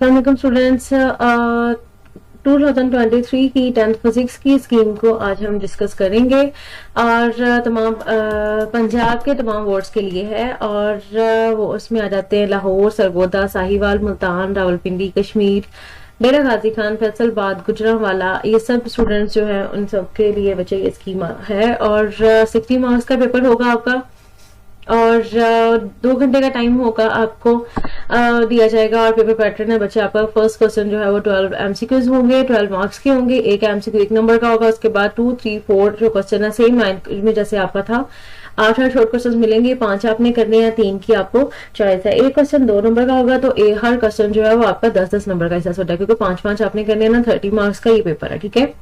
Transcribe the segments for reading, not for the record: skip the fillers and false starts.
अस्सलाम वालेकुम स्टूडेंट्स। 2023 की 10th फिजिक्स की स्कीम को आज हम डिस्कस करेंगे और तमाम पंजाब के तमाम वार्ड्स के लिए है और वो उसमें आ जाते हैं लाहौर, सरगोदा, साहिवाल, मुल्तान, रावलपिंडी, कश्मीर, डेरा गाजी खान, फैसलाबाद, गुजरांवाला, ये सब स्टूडेंट्स जो है उन सब के लिए बच्चे ये स्कीम है और 60 मार्क्स का पेपर होगा आपका और 2 घंटे का टाइम होगा आपको दिया जाएगा और पेपर पैटर्न है बच्चे आपका। फर्स्ट क्वेश्चन जो है वो 12 एमसीक्यूज होंगे, 12 मार्क्स के होंगे। एक एमसीक्यू 1 नंबर का होगा, उसके बाद 2, 3, 4 जो क्वेश्चन है सेम लाइन में जैसे आपका था। 8 शॉर्ट क्वेश्चन मिलेंगे, 5 आपने करने हैं, 3 की आपको चॉइस है। एक क्वेश्चन 2 नंबर का होगा तो हर क्वेश्चन जो है वो आपका 10-10 नंबर का हिस्सा होता है क्योंकि 5-5 आपने करने हैं ना। 30 मार्क्स का ये पेपर है, ठीक है।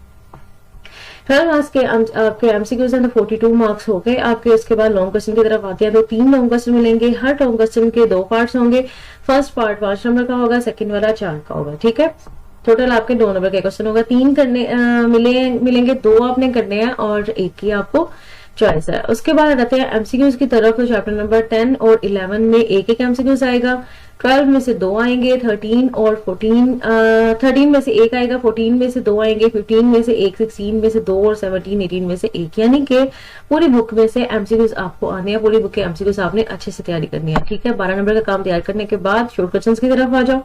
12 मार्क्स के आपके एमसीक्यूज हैं तो 42 मार्क्स हो गए आपके। उसके बाद लॉन्ग क्वेश्चन की तरफ आते हैं तो 3 लॉन्ग क्वेश्चन मिलेंगे। हर लॉन्ग क्वेश्चन के 2 पार्ट्स होंगे। फर्स्ट पार्ट 5 नंबर का होगा, सेकंड वाला 4 का होगा, ठीक है। टोटल आपके 2 नंबर के क्वेश्चन होगा। 3 करने मिलेंगे, 2 आपने करने हैं और 1 की आपको चॉइस है। उसके बाद आते हैं एमसीक्यूज की तरफ। तो चैप्टर नंबर 10 और 11 में एक एक एमसीक्यूज आएगा। 12 में से 2 आएंगे, 13 और 14 13 में से 1 आएगा, 14 में से 2 आएंगे, 15 में से 1, 16 में से 2 और 17, 18 में से 1। यानी कि पूरी बुक में से एमसीक्यूज आपको आने हैं। पूरी बुक के एमसीक्यूज आपने अच्छे से तैयारी करनी है, ठीक है। 12 नंबर का काम तैयार करने के बाद शॉर्ट क्वेश्चन की तरफ आ जाओ।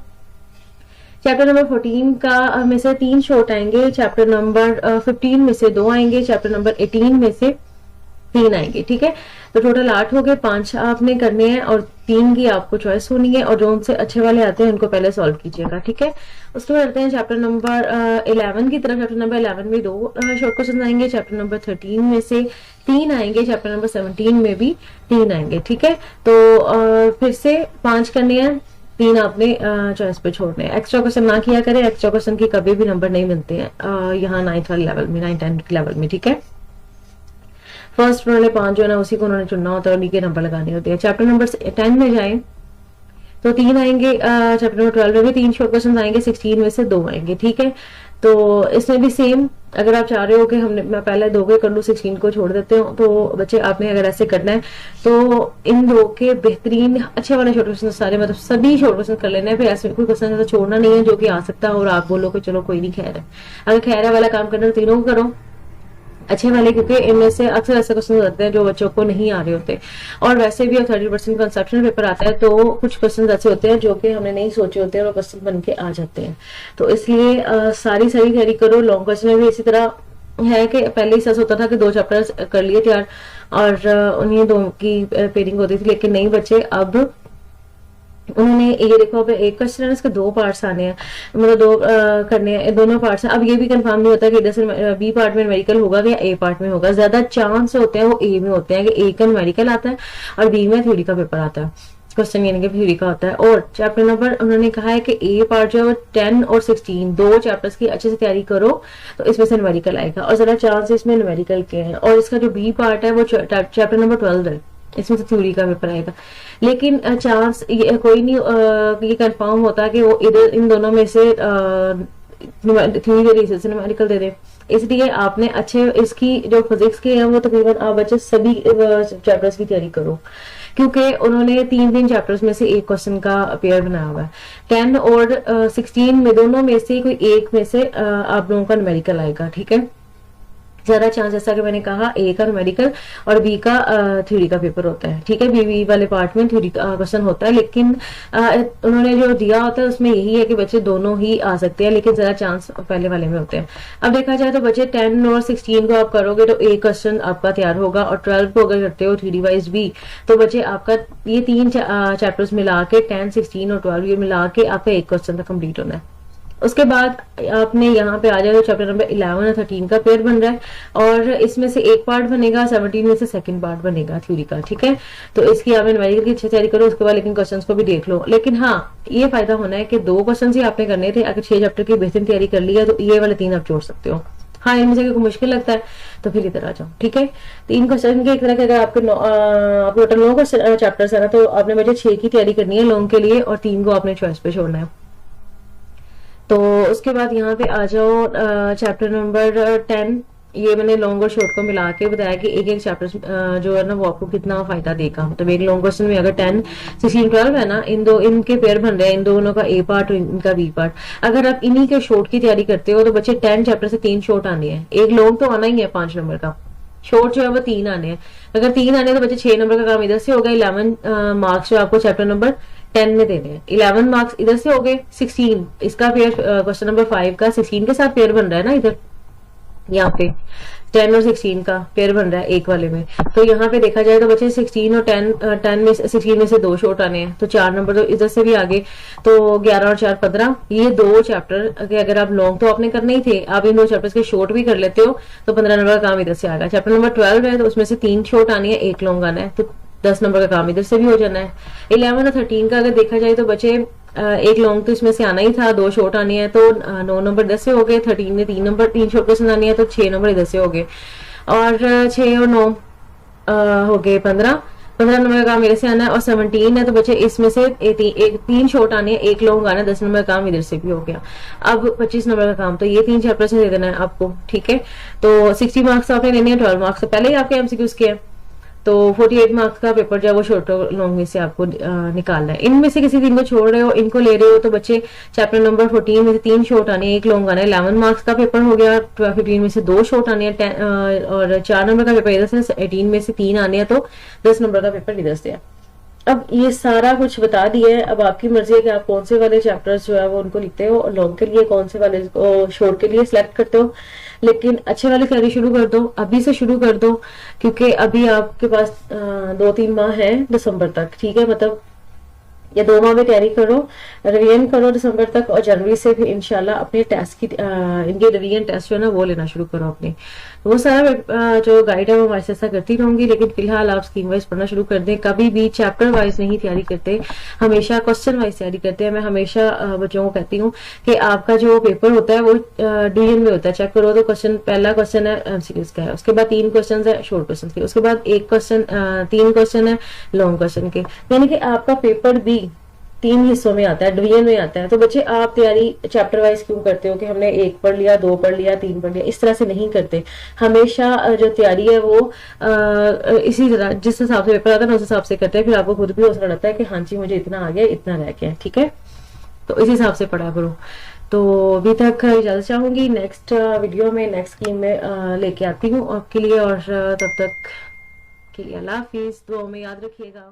चैप्टर नंबर 14 का में से 3 शॉर्ट आएंगे। चैप्टर नंबर 15 में से 2 आएंगे। चैप्टर नंबर 18 में से 3 आएंगे, ठीक है। तो टोटल 8 हो गए, 5 आपने करने हैं और 3 की आपको चॉइस होनी है और जो उनसे अच्छे वाले आते हैं उनको पहले सॉल्व कीजिएगा, ठीक है। उसके बाद आते हैं चैप्टर नंबर 11 की तरफ। चैप्टर नंबर 11 में 2 शॉर्ट क्वेश्चन आएंगे। चैप्टर नंबर 13 में से 3 आएंगे। चैप्टर नंबर 17 में भी 3 आएंगे, ठीक है। तो फिर से 5 करने हैं, 3 आपने चॉइस पे छोड़ने हैं। एक्स्ट्रा क्वेश्चन ना किया करें, एक्स्ट्रा क्वेश्चन की कभी भी नंबर नहीं मिलते हैं यहाँ 9th वाले लेवल में, 9th-10th लेवल में, ठीक है। फर्स्ट उन्होंने 5 जो है ना उसी को उन्होंने चुनना होता है और उन्हीं के नंबर लगाने होते हैं। चैप्टर नंबर 10 में जाएं तो 3 आएंगे। चैप्टर नंबर 12 में भी 3 शॉर्ट क्वेश्चन आएंगे। 16 में से 2 आएंगे, ठीक है। तो इसमें भी सेम, अगर आप चाह रहे हो कि मैं पहले 2 के कर लूं, 16 को छोड़ देते हो, तो बच्चे आपने अगर ऐसे करना है तो इन 2 के बेहतरीन अच्छे वाले शॉर्ट क्वेश्चन सारे मतलब सभी शॉर्ट क्वेश्चन कर लेने हैं। फिर ऐसे कोई क्वेश्चन ऐसा छोड़ना नहीं है जो कि आ सकता है और आप बोलो कि चलो कोई नहीं खैर है। अगर खैर है वाला काम करना तो तीनों को करो अच्छे वाले, क्योंकि इनमें से अक्सर ऐसे क्वेश्चन होते हैं जो बच्चों को नहीं आ रहे होते। और वैसे भी 30% कंसेप्शन पेपर आता है तो कुछ क्वेश्चन ऐसे होते हैं जो कि हमने नहीं सोचे होते हैं और क्वेश्चन बन के आ जाते हैं। तो इसलिए सारी तैयारी करो। लॉन्ग क्वेश्चन में भी इसी तरह है कि पहले ही सच होता था कि 2 चैप्टर्स कर लिए तैयार और उन्हीं 2 की पेयरिंग होती थी, लेकिन नहीं बच्चे अब उन्होंने ये देखो अब एक क्वेश्चन है इसके 2 पार्ट्स आने हैं, मतलब 2 करने हैं, दोनों पार्ट्स हैं। अब ये भी कंफर्म नहीं होता कि इधर से बी पार्ट में न्यूमेरिकल होगा या ए पार्ट में होगा। ज्यादा चांस होते हैं वो ए में होते हैं कि ए का न्यूमेरिकल आता है और बी में थ्योरी का पेपर आता है, क्वेश्चन यानी कि थ्योरी का होता है। और चैप्टर नंबर उन्होंने कहा है कि ए पार्ट जो है वो 10 और 16 2 चैप्टर्स की अच्छे से तैयारी करो तो इसमें से न्यूमेरिकल आएगा और ज्यादा चांस इसमें न्यूमेरिकल के हैं। और इसका जो बी पार्ट है वो चैप्टर नंबर 12 है, इसमें से थ्योरी का पेपर आएगा। लेकिन चांस कोई नहीं ये कंफर्म होता कि वो इधर इन दोनों में से थ्योरी दे दे से न्यूमेरिकल दे दे। इसलिए आपने अच्छे इसकी जो फिजिक्स के हैं वो तकरीबन आप बच्चे सभी चैप्टर्स की तैयारी करो क्योंकि उन्होंने 3 चैप्टर्स में से एक क्वेश्चन का पेयर बनाया हुआ है। 10 और 16 में दोनों में से कोई एक में से आप लोगों का न्यूमेरिकल आएगा, ठीक है। ज्यादा चांस जैसा कि मैंने कहा ए का न्यूमेरिकल और बी का थ्योरी का पेपर होता है, ठीक है। बी वाले पार्ट में थ्योरी का क्वेश्चन होता है, लेकिन उन्होंने जो दिया होता है उसमें यही है कि बच्चे दोनों ही आ सकते हैं, लेकिन ज्यादा चांस पहले वाले में होते हैं। अब देखा जाए तो बच्चे 10 और 16 को आप करोगे तो एक क्वेश्चन आपका तैयार होगा और 12 को अगर करते हो थ्योरी वाइज भी तो बच्चे आपका ये 3 चैप्टर्स मिला के 10, 16 और 12 ये मिला के आपका एक क्वेश्चन तक कम्प्लीट होना है। उसके बाद आपने यहाँ पे आ जाए तो चैप्टर नंबर 11 और 13 का पेयर बन रहा है और इसमें से एक पार्ट बनेगा, 17 में से सेकंड पार्ट बनेगा थ्योरी का, ठीक है। तो इसकी आप न्यूमेरिकल की अच्छी तैयारी करो। उसके बाद लेकिन क्वेश्चंस को भी देख लो। लेकिन हाँ ये फायदा होना है कि 2 क्वेश्चन ही आपने करने थे। अगर 6 चैप्टर की बेहतरीन तैयारी कर लिया तो ये वाले 3 आप जोड़ सकते हो। हाँ इनमें से मुश्किल लगता है तो फिर इधर आ जाओ, ठीक है। 3 क्वेश्चन के एक तरह के अगर आपके टोटल 9 चैप्टर्स है ना तो आपने बच्चे 6 की तैयारी करनी है लॉन्ग के लिए और 3 को आपने चॉइस पे छोड़ना है। तो उसके बाद यहाँ पे आ जाओ चैप्टर नंबर 10 ये मैंने लॉन्ग और शॉर्ट को मिला के बताया कि एक एक चैप्टर जो है ना वो आपको कितना फायदा देगा। मतलब एक लॉन्ग क्वेश्चन में अगर 10, 16, 12 है ना, इनके पेयर बन रहे हैं, इन दोनों का ए पार्ट और इनका बी पार्ट। अगर आप इन्हीं के शॉर्ट की तैयारी करते हो तो बच्चे 10 चैप्टर से 3 शॉर्ट आने हैं, एक लॉन्ग तो आना ही है 5 नंबर का, शॉर्ट जो है वो 3 आने हैं। अगर 3 आने हैं तो बच्चे 6 नंबर का काम इधर से हो गया। 11 मार्क्स जो आपको चैप्टर नंबर 10 में देने हैं, 11 मार्क्स इधर से हो गए। 16 इसका पेयर क्वेश्चन नंबर 5 का 16 के साथ पेयर बन रहा है ना, इधर यहाँ पे 10 और 16 का पेयर बन रहा है एक वाले में। तो यहाँ पे देखा जाए तो बच्चे 16 और 10 में 16 में से 2 शॉर्ट आने हैं, तो 4 नंबर तो इधर से भी आगे। तो 11 और 4 15, ये 2 चैप्टर के अगर आप लॉन्ग तो आपने करने ही थे, आप इन 2 चैप्टर्स के शॉर्ट भी कर लेते हो तो 15 नंबर का काम इधर से आएगा। चैप्टर नंबर 12 है तो उसमें से 3 शॉर्ट आनी है, 1 लॉन्ग आना है, तो 10 नंबर का काम इधर से भी हो जाना है। 11 और 13 का अगर देखा जाए तो बच्चे एक लॉन्ग तो इसमें से आना ही था, 2 शॉर्ट आनी है, तो 9 नंबर इधर से हो गए। 13 में 3 नंबर 3 शॉर्ट क्वेश्चन आनी है, तो 6 नंबर इधर से हो गए। और 6 और 9 हो गए 15 नंबर का काम मेरे से आना है। और 17 है तो बच्चे इसमें से 3 शॉर्ट आनी है, 1 लॉन्ग आना है, 10 नंबर का काम इधर से भी हो गया। अब 25 नंबर का काम तो ये 3 चैप्टर से दे देना है आपको, ठीक है। तो 60 मार्क्स आपने लेने हैं, 12 मार्क्स तो पहले ही आपके एमसीक्यूज के हैं, तो 48 मार्क्स का पेपर जो है वो शॉर्ट और लॉन्ग में से आपको निकालना है। इनमें से किसी दिन को छोड़ रहे हो, इनको ले रहे हो, तो बच्चे चैप्टर नंबर 14 में से 3 शॉर्ट आने हैं, 1 लॉन्ग आना है। 11 मार्क्स का पेपर हो गया, 15 में से 2 शॉर्ट आने हैं, और 4 नंबर का पेपर इधर से, 18 में से 3 आने हैं, तो 10 नंबर का पेपर इधर से है। अब ये सारा कुछ बता दिया है, अब आपकी मर्जी है कि आप कौन से वाले चैप्टर्स जो है वो उनको लिखते हो, और लॉन्ग के लिए कौन से वाले शॉर्ट के लिए सिलेक्ट करते हो। लेकिन अच्छे वाले तैयारी शुरू कर दो, अभी से शुरू कर दो, क्योंकि अभी आपके पास 2-3 माह है दिसंबर तक, ठीक है। मतलब या 2 माह में तैयारी करो, रिवीजन करो दिसंबर तक, और जनवरी से फिर इंशाल्लाह अपने टेस्ट की इनके रिवीजन टेस्ट जो है ना वो लेना शुरू करो अपने। वो सारा जो गाइड है वो मैं ऐसा करती रहूंगी, लेकिन फिलहाल आप स्कीम वाइज पढ़ना शुरू कर दें। कभी भी चैप्टर वाइज नहीं तैयारी करते, हमेशा क्वेश्चन वाइज तैयारी करते हैं। मैं हमेशा बच्चों को कहती हूँ कि आपका जो पेपर होता है वो डिवीजन में होता है। चेक करो तो क्वेश्चन, पहला क्वेश्चन है एमसीक्यूज का है, उसके बाद 3 क्वेश्चन है शॉर्ट क्वेश्चन के, उसके बाद 3 क्वेश्चन है लॉन्ग क्वेश्चन के। यानी कि आपका पेपर भी 3 हिस्सों में आता है, डिवीजन में आता है। तो बच्चे आप तैयारी चैप्टर वाइज क्यों करते हो कि हमने 1 पढ़ लिया, 2 पढ़ लिया, 3 पढ़ लिया, इस तरह से नहीं करते। हमेशा जो तैयारी है वो इसी तरह जिस हिसाब से पेपर आता है ना उस हिसाब से करते हैं। फिर आपको खुद भी हौसला रहता है कि हाँ जी मुझे इतना आ गया, इतना रह गया, ठीक है। तो इस हिसाब से पढ़ा करो। तो अभी तक इजाजत चाहूंगी, नेक्स्ट वीडियो में नेक्स्ट स्कीम में लेके आती हूँ आपके लिए। और तब तक के लिए अल्लाह हाफिज, दुआ में याद रखिएगा।